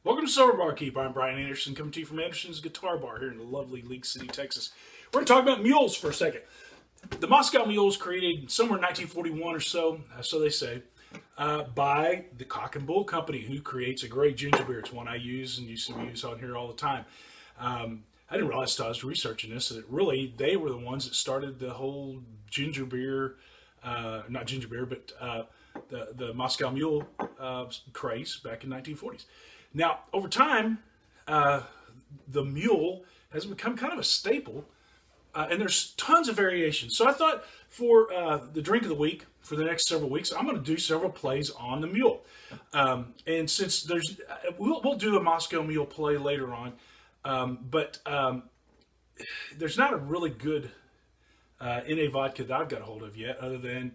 Welcome to Sober Barkeep. I'm Brian Anderson, coming to you from Anderson's Guitar Bar here in the lovely League City, Texas. We're going to talk about mules for a second. The Moscow Mule was created somewhere in 1941 or so, so they say, by the Cock and Bull Company, who creates a great ginger beer. It's one I use and used to use on here all the time. I didn't realize until I was researching this that really they were the ones that started the whole ginger beer, not ginger beer, but the Moscow Mule craze back in 1940s. Now, over time, the mule has become kind of a staple, and there's tons of variations. So I thought for the drink of the week, for the next several weeks, I'm going to do several plays on the mule. And since we'll do a Moscow Mule play later on, but there's not a really good NA vodka that I've got a hold of yet, other than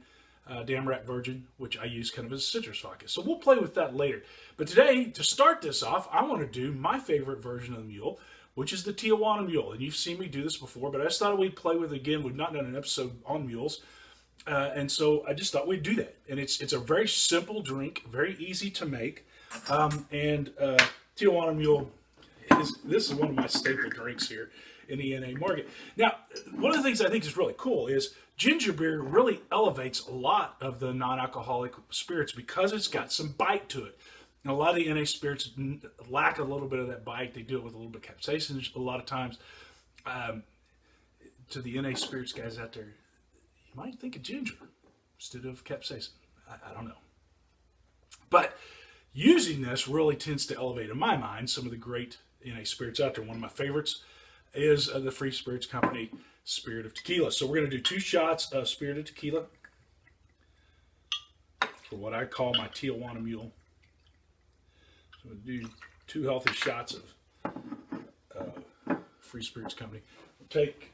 Damn Rat Virgin, which I use kind of as a citrus vodka. So we'll play with that later. But today, to start this off, I want to do my favorite version of the mule, which is the Tijuana Mule. And you've seen me do this before, but I just thought we'd play with it again. We've not done an episode on mules. And so I just thought we'd do that. And it's a very simple drink, very easy to make. Tijuana Mule, this is one of my staple drinks here in the NA market. Now, one of the things I think is really cool is ginger beer really elevates a lot of the non-alcoholic spirits because it's got some bite to it. Now, a lot of the NA spirits lack a little bit of that bite. They do it with a little bit of capsaicin a lot of times. To the NA spirits guys out there, you might think of ginger instead of capsaicin. I don't know. But using this really tends to elevate, in my mind, some of the great NA spirits out there. One of my favorites is the Free Spirits Company Spirit of Tequila. So we're going to do 2 shots of Spirit of Tequila for what I call my Tijuana Mule. So I'm going to do 2 healthy shots of Free Spirits Company. We'll take,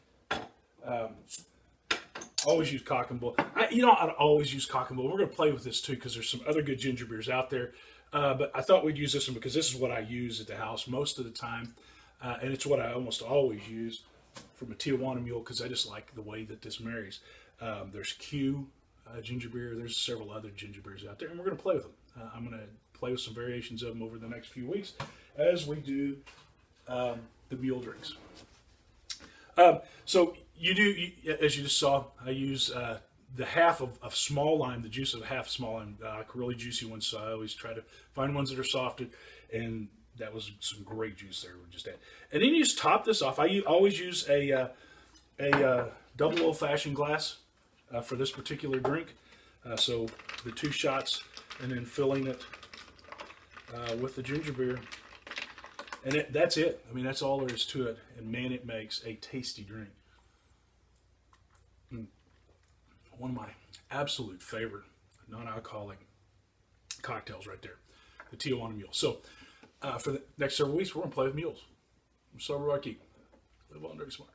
always use Cock and Bull. I'd always use Cock and Bull. We're going to play with this too because there's some other good ginger beers out there. But I thought we'd use this one because this is what I use at the house most of the time. And it's what I almost always use from a Tijuana Mule because I just like the way that this marries. There's Q ginger beer. There's several other ginger beers out there, and we're going to play with them. I'm going to play with some variations of them over the next few weeks as we do the mule drinks. So as you just saw, I use the half of small lime, the juice of half small lime. I like really juicy ones, so I always try to find ones that are softer, and that was some great juice there we just had. And then you just top this off. I always use a double old-fashioned glass for this particular drink. So the 2 shots and then filling it with the ginger beer. And that's it. I mean, that's all there is to it. And man, it makes a tasty drink. One of my absolute favorite non-alcoholic cocktails right there. The Tijuana Mule. So for the next several weeks, we're going to play with mules. I'm Sober Barkeep. Live on, drink smart.